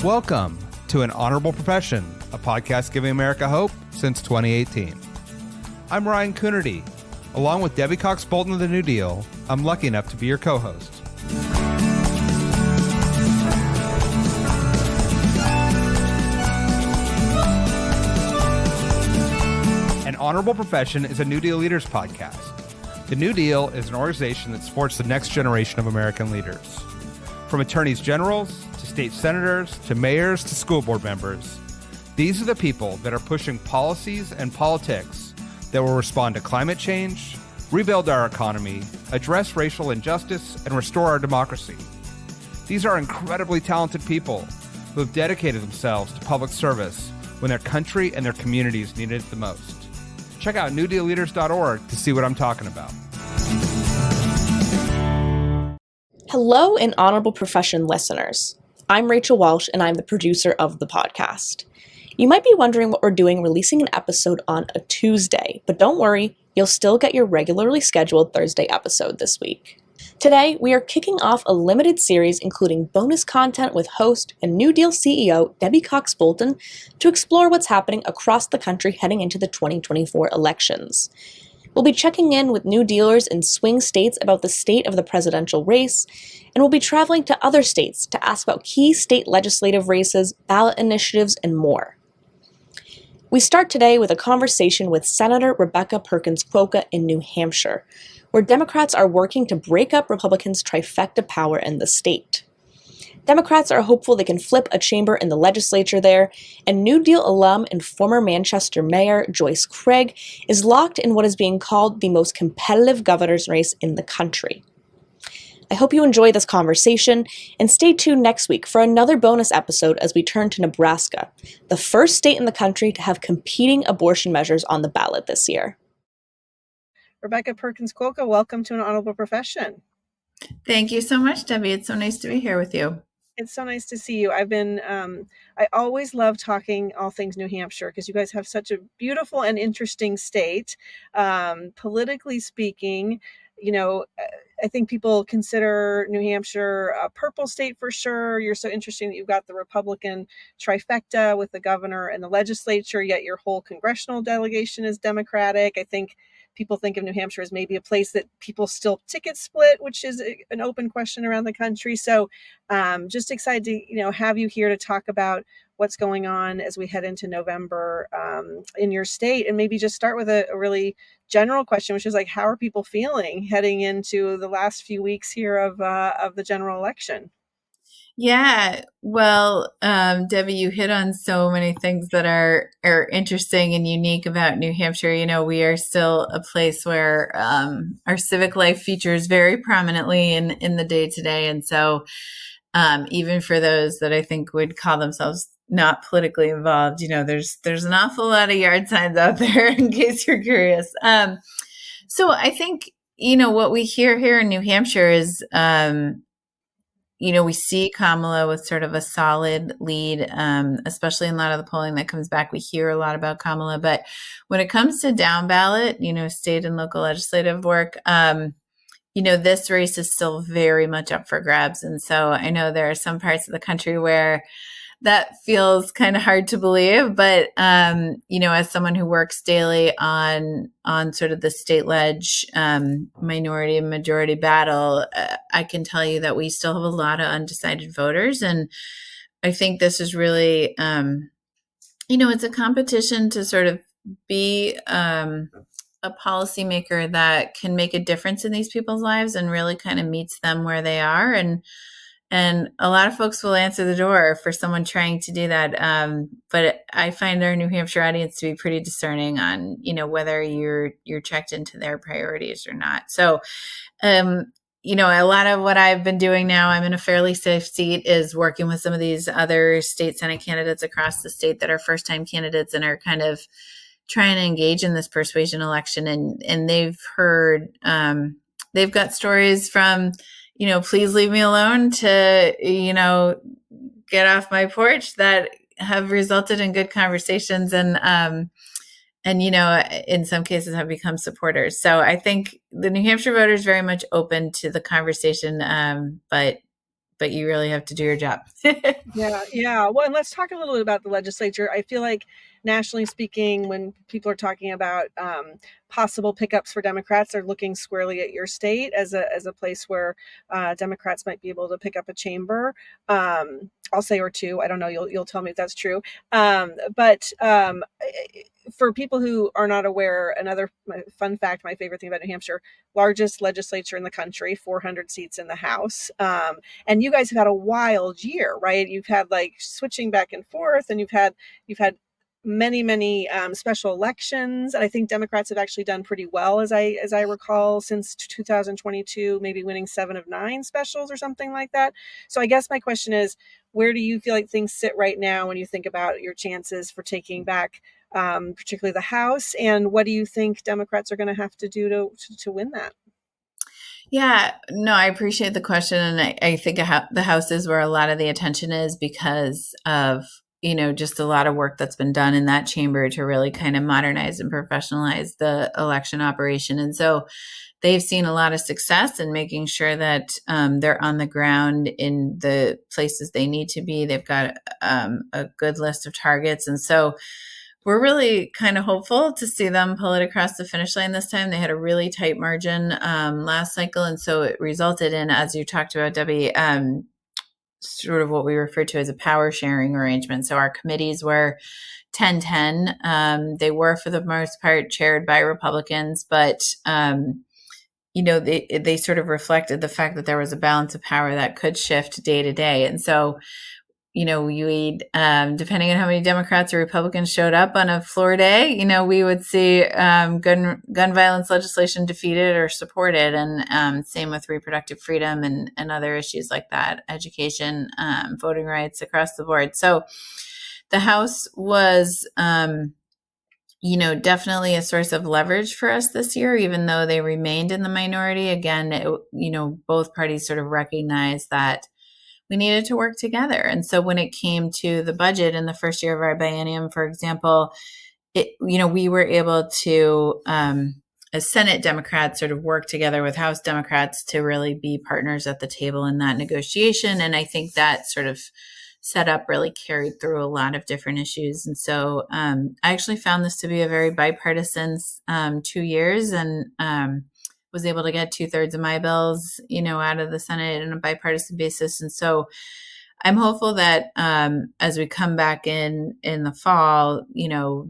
Welcome to An Honorable Profession, a podcast giving America hope since 2018. I'm Ryan Coonerty. Along with Debbie Cox Bultan of the New Deal, I'm lucky enough to be your co-host. An Honorable Profession is a New Deal Leaders podcast. The New Deal is an organization that supports the next generation of American leaders. From attorneys generals, to state senators, to mayors, to school board members, these are the people that are pushing policies and politics that will respond to climate change, rebuild our economy, address racial injustice, and restore our democracy. These are incredibly talented people who have dedicated themselves to public service when their country and their communities need it the most. Check out NewDealleaders.org to see what I'm talking about. Hello, and Honorable Profession listeners. I'm Rachel Walsh, and I'm the producer of the podcast. You might be wondering what we're doing releasing an episode on a Tuesday, but don't worry, you'll still get your regularly scheduled Thursday episode this week. Today, we are kicking off a limited series including bonus content with host and New Deal CEO Debbie Cox Bultan to explore what's happening across the country heading into the 2024 elections. We'll be checking in with New Dealers in swing states about the state of the presidential race, and we'll be traveling to other states to ask about key state legislative races, ballot initiatives, and more. We start today with a conversation with Senator Rebecca Perkins Kwoka in New Hampshire, where Democrats are working to break up Republicans' trifecta power in the state. Democrats are hopeful they can flip a chamber in the legislature there, and New Deal alum and former Manchester Mayor Joyce Craig is locked in what is being called the most competitive governor's race in the country. I hope you enjoy this conversation, and stay tuned next week for another bonus episode as we turn to Nebraska, the first state in the country to have competing abortion measures on the ballot this year. Rebecca Perkins Kwoka, welcome to An Honorable Profession. Thank you so much, Debbie. It's so nice to be here with you. It's so nice to see you. I always love talking all things New Hampshire because you guys have such a beautiful and interesting state. Politically speaking, I think people consider New Hampshire a purple state for sure. You're so interesting that you've got the Republican trifecta with the governor and the legislature, yet your whole congressional delegation is Democratic. I think people think of New Hampshire as maybe a place that people still ticket split, which is an open question around the country. So just excited to have you here to talk about what's going on as we head into November in your state, and maybe just start with a really general question, which is like, how are people feeling heading into the last few weeks here of the general election? Yeah, well, Debbie, you hit on so many things that are interesting and unique about New Hampshire. We are still a place where our civic life features very prominently in the day-to-day. And so even for those that I think would call themselves not politically involved, there's an awful lot of yard signs out there in case you're curious. So I think, what we hear here in New Hampshire is, we see Kamala with sort of a solid lead, especially in a lot of the polling that comes back. We hear a lot about Kamala, but when it comes to down ballot, state and local legislative work, this race is still very much up for grabs. And so I know there are some parts of the country where that feels kind of hard to believe, but as someone who works daily on sort of the state ledge minority and majority battle, I can tell you that we still have a lot of undecided voters, and I think this is really, it's a competition to sort of be a policymaker that can make a difference in these people's lives and really kind of meets them where they are. And a lot of folks will answer the door for someone trying to do that. But I find our New Hampshire audience to be pretty discerning on, whether you're checked into their priorities or not. So, a lot of what I've been doing now, I'm in a fairly safe seat, is working with some of these other state Senate candidates across the state that are first-time candidates and are kind of trying to engage in this persuasion election. And they've heard, they've got stories from, please leave me alone to, get off my porch that have resulted in good conversations and in some cases have become supporters. So I think the New Hampshire voter is very much open to the conversation, but but you really have to do your job. Yeah. Well, and let's talk a little bit about the legislature. I feel like nationally speaking, when people are talking about possible pickups for Democrats, they're looking squarely at your state as a place where Democrats might be able to pick up a chamber. I'll say or two. I don't know. You'll tell me if that's true. But for people who are not aware, another fun fact, my favorite thing about New Hampshire, largest legislature in the country, 400 seats in the House. And you guys have had a wild year, right? You've had like switching back and forth, and you've had many special elections, and I think Democrats have actually done pretty well, as I recall, since 2022, maybe winning 7 of 9 specials or something like that. So I guess my question is, where do you feel like things sit right now when you think about your chances for taking back particularly the House, and what do you think Democrats are going to have to do to win that? Yeah, no, I appreciate the question. And I think the House is where a lot of the attention is because of, just a lot of work that's been done in that chamber to really kind of modernize and professionalize the election operation. And so they've seen a lot of success in making sure that they're on the ground in the places they need to be. They've got a good list of targets. And so we're really kind of hopeful to see them pull it across the finish line this time. They had a really tight margin last cycle. And so it resulted in, as you talked about, Debbie, sort of what we refer to as a power sharing arrangement. So our committees were 10-10. They were, for the most part, chaired by Republicans, but they sort of reflected the fact that there was a balance of power that could shift day to day. And so depending on how many Democrats or Republicans showed up on a floor day, we would see gun violence legislation defeated or supported, and same with reproductive freedom and other issues like that, education, voting rights across the board. So the House was, definitely a source of leverage for us this year, even though they remained in the minority. Again, both parties sort of recognized that we needed to work together. And so when it came to the budget in the first year of our biennium, for example, we were able to, as Senate Democrats, sort of work together with House Democrats to really be partners at the table in that negotiation. And I think that sort of setup really carried through a lot of different issues. And so I actually found this to be a very bipartisan 2 years, and was able to get 2/3 of my bills, out of the Senate on a bipartisan basis. And so I'm hopeful that as we come back in the fall,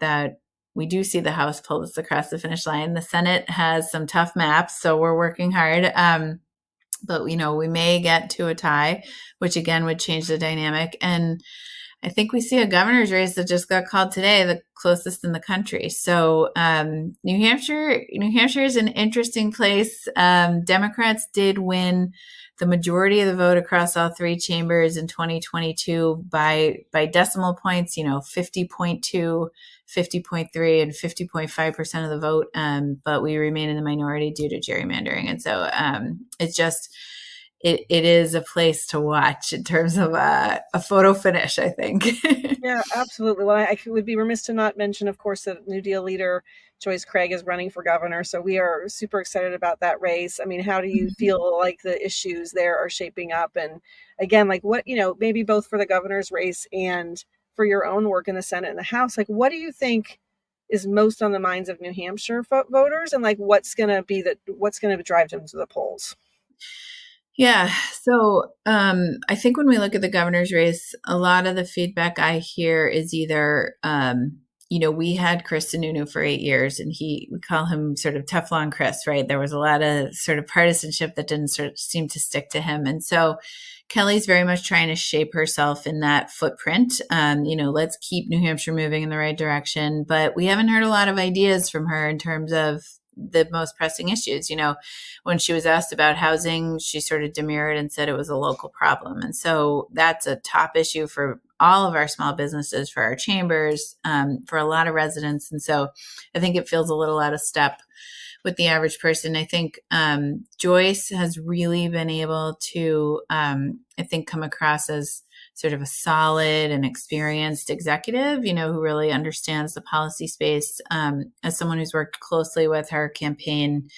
that we do see the House pull this across the finish line. The Senate has some tough maps, so we're working hard. But, we may get to a tie, which again would change the dynamic. And I think we see a governor's race that just got called today, the closest in the country. So New Hampshire is an interesting place. Democrats did win the majority of the vote across all 3 chambers in 2022 by decimal points, 50.2, 50.3, and 50.5% of the vote. But we remain in the minority due to gerrymandering. And so it's just... It is a place to watch in terms of a photo finish, I think. Yeah, absolutely. Well, I would be remiss to not mention, of course, that New Deal leader Joyce Craig is running for governor. So we are super excited about that race. I mean, how do you feel like the issues there are shaping up? And again, like what, maybe both for the governor's race and for your own work in the Senate and the House, like what do you think is most on the minds of New Hampshire voters, and like what's going to drive them to the polls? Yeah. So I think when we look at the governor's race, a lot of the feedback I hear is either, we had Chris Sununu for 8 years, and we call him sort of Teflon Chris, right? There was a lot of sort of partisanship that didn't sort of seem to stick to him. And so Kelly's very much trying to shape herself in that footprint. Let's keep New Hampshire moving in the right direction. But we haven't heard a lot of ideas from her in terms of the most pressing issues. When she was asked about housing, she sort of demurred and said it was a local problem. And so that's a top issue for all of our small businesses, for our chambers, for a lot of residents. And so I think it feels a little out of step with the average person. I think Joyce has really been able to, come across as sort of a solid and experienced executive, who really understands the policy space. As someone who's worked closely with her campaign,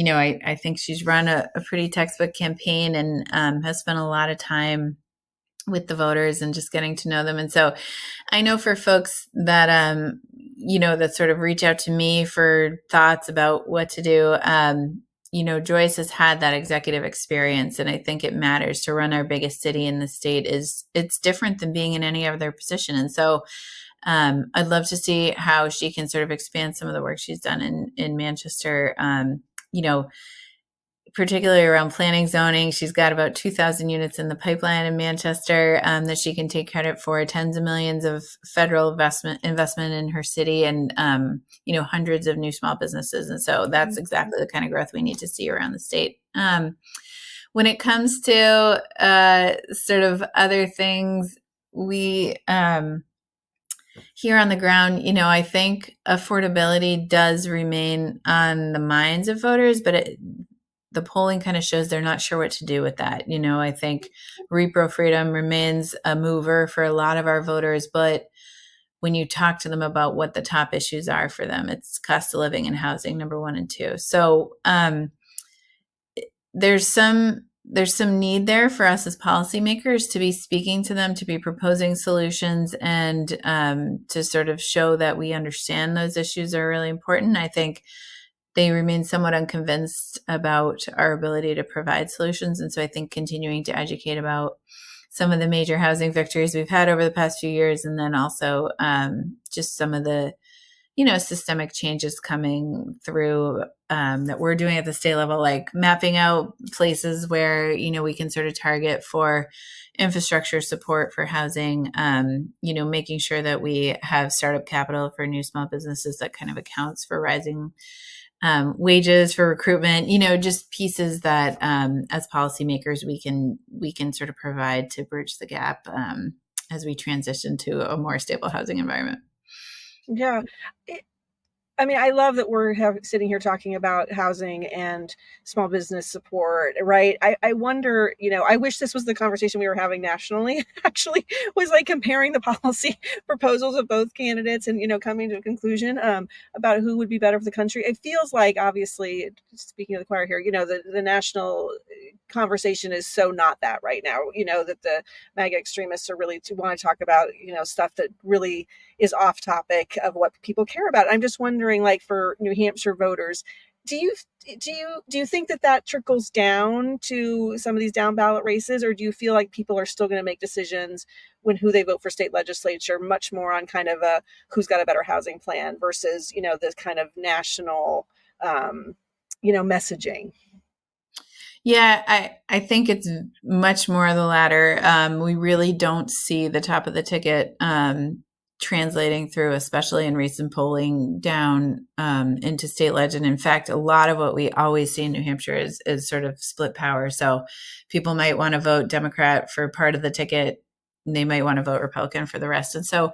I think she's run a pretty textbook campaign and has spent a lot of time with the voters and just getting to know them. And so I know for folks that, that sort of reach out to me for thoughts about what to do, Joyce has had that executive experience. And I think it matters to run our biggest city in the state it's different than being in any other position. And so I'd love to see how she can sort of expand some of the work she's done in Manchester, particularly around planning zoning. She's got about 2,000 units in the pipeline in Manchester that she can take credit for, tens of millions of federal investment in her city, and hundreds of new small businesses. And so that's exactly the kind of growth we need to see around the state. When it comes to sort of other things, we here on the ground, I think affordability does remain on the minds of voters, but the polling kind of shows they're not sure what to do with that. I think repro freedom remains a mover for a lot of our voters, but when you talk to them about what the top issues are for them, it's cost of living and housing, number 1 and 2. So there's some need there for us as policymakers to be speaking to them, to be proposing solutions, and to sort of show that we understand those issues are really important. I think they remain somewhat unconvinced about our ability to provide solutions. And so I think continuing to educate about some of the major housing victories we've had over the past few years, and then also just some of the, systemic changes coming through that we're doing at the state level, like mapping out places where, we can sort of target for infrastructure support for housing, making sure that we have startup capital for new small businesses that kind of accounts for rising wages, for recruitment, just pieces that as policymakers we can sort of provide to bridge the gap as we transition to a more stable housing environment. Yeah. I love that we're sitting here talking about housing and small business support, right? I wonder, I wish this was the conversation we were having nationally, actually, was like comparing the policy proposals of both candidates and, coming to a conclusion about who would be better for the country. It feels like, obviously, speaking of the choir here, the national conversation is so not that right now, that the MAGA extremists are really want to talk about, stuff that really is off topic of what people care about. I'm just wondering, like, for New Hampshire voters, do you think that trickles down to some of these down ballot races, or do you feel like people are still going to make decisions when who they vote for state legislature much more on kind of a who's got a better housing plan versus, this kind of national, messaging? Yeah, I think it's much more the latter. We really don't see the top of the ticket translating through, especially in recent polling, down into state leg. And in fact, a lot of what we always see in New Hampshire is sort of split power. So people might want to vote Democrat for part of the ticket, and they might want to vote Republican for the rest. And so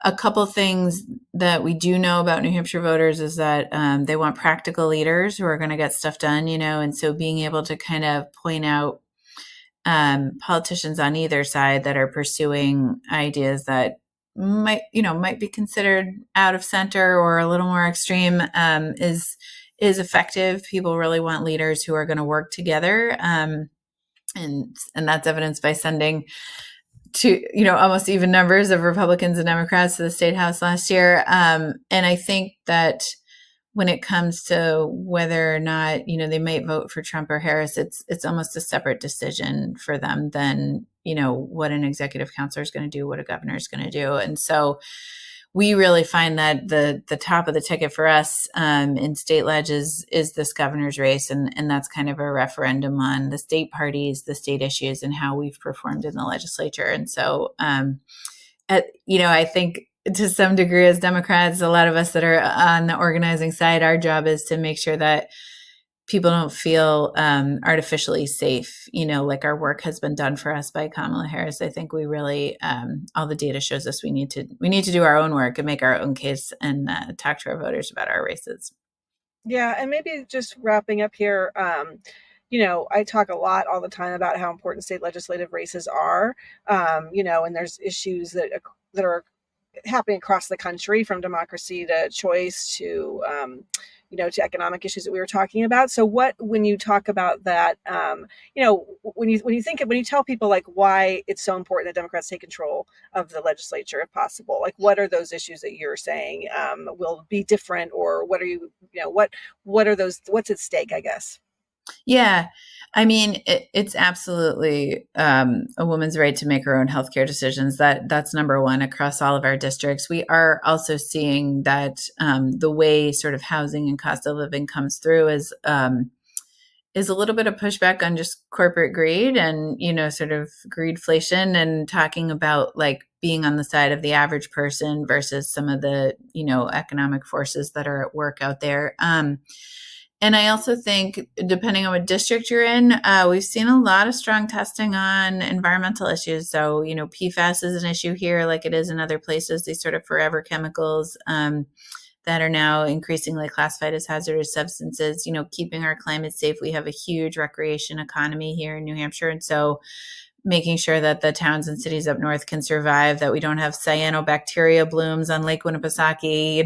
a couple things that we do know about New Hampshire voters is that they want practical leaders who are going to get stuff done, and so being able to kind of point out politicians on either side that are pursuing ideas that might be considered out of center or a little more extreme is effective. People really want leaders who are going to work together, and that's evidenced by sending to almost even numbers of Republicans and Democrats to the state house last year. And I think that when it comes to whether or not they might vote for Trump or Harris, it's almost a separate decision for them than what an executive counselor is going to do, what a governor is going to do. And so we really find that the top of the ticket for us in state leg is this governor's race. And that's kind of a referendum on the state parties, the state issues, and how we've performed in the legislature. And so, I think to some degree as Democrats, a lot of us that are on the organizing side, our job is to make sure that people don't feel artificially safe, like our work has been done for us by Kamala Harris. I think we really, all the data shows us we need to do our own work and make our own case and talk to our voters about our races. Yeah. And maybe just wrapping up here, I talk a lot all the time about how important state legislative races are, and there's issues that are happening across the country, from democracy to choice to, to economic issues that we were talking about. So when you talk about that, when you tell people like why it's so important that Democrats take control of the legislature if possible, like what are those issues that you're saying will be different, or what are what are those, what's at stake, I guess? Yeah. I mean, it's absolutely a woman's right to make her own healthcare decisions. That's number one across all of our districts. We are also seeing that the way sort of housing and cost of living comes through is a little bit of pushback on just corporate greed and, sort of greedflation, and talking about like being on the side of the average person versus some of the, economic forces that are at work out there. And I also think, depending on what district you're in, we've seen a lot of strong testing on environmental issues. So, PFAS is an issue here, like it is in other places. These sort of forever chemicals that are now increasingly classified as hazardous substances, keeping our climate safe. We have a huge recreation economy here in New Hampshire. And so making sure that the towns and cities up north can survive, that we don't have cyanobacteria blooms on Lake Winnipesaukee,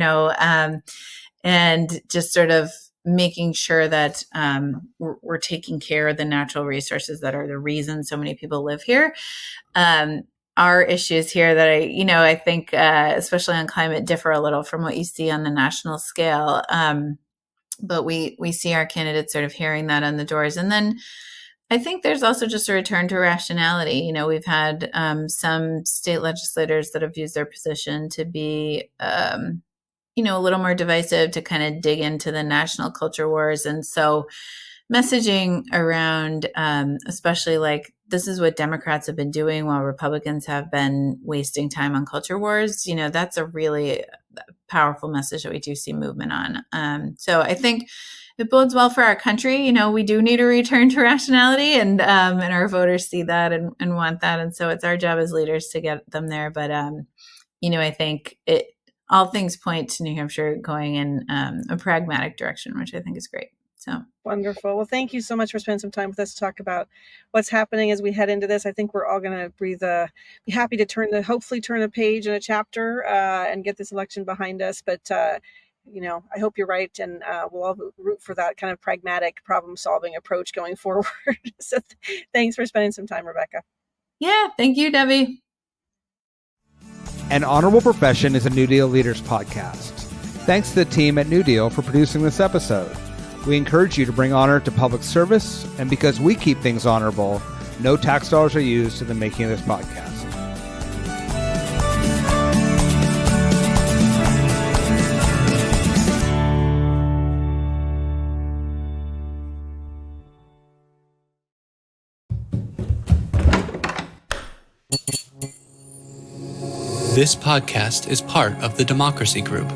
and just sort of making sure that we're taking care of the natural resources that are the reason so many people live here. Are issues here that I think, especially on climate, differ a little from what you see on the national scale. But we see our candidates sort of hearing that on the doors. And then I think there's also just a return to rationality. We've had some state legislators that have used their position to be a little more divisive, to kind of dig into the national culture wars. And so messaging around, especially like, this is what Democrats have been doing while Republicans have been wasting time on culture wars. That's a really powerful message that we do see movement on. So I think it bodes well for our country. We do need a return to rationality, and our voters see that and want that. And so it's our job as leaders to get them there. But, I think all things point to New Hampshire going in a pragmatic direction, which I think is great. So wonderful. Well, thank you so much for spending some time with us to talk about what's happening as we head into this. I think we're all going to be happy to hopefully turn a page in a chapter and get this election behind us. But, I hope you're right. And we'll all root for that kind of pragmatic problem solving approach going forward. So thanks for spending some time, Rebecca. Yeah. Thank you, Debbie. An Honorable Profession is a New Deal Leaders podcast. Thanks to the team at New Deal for producing this episode. We encourage you to bring honor to public service, and because we keep things honorable, no tax dollars are used in the making of this podcast. This podcast is part of the Democracy Group,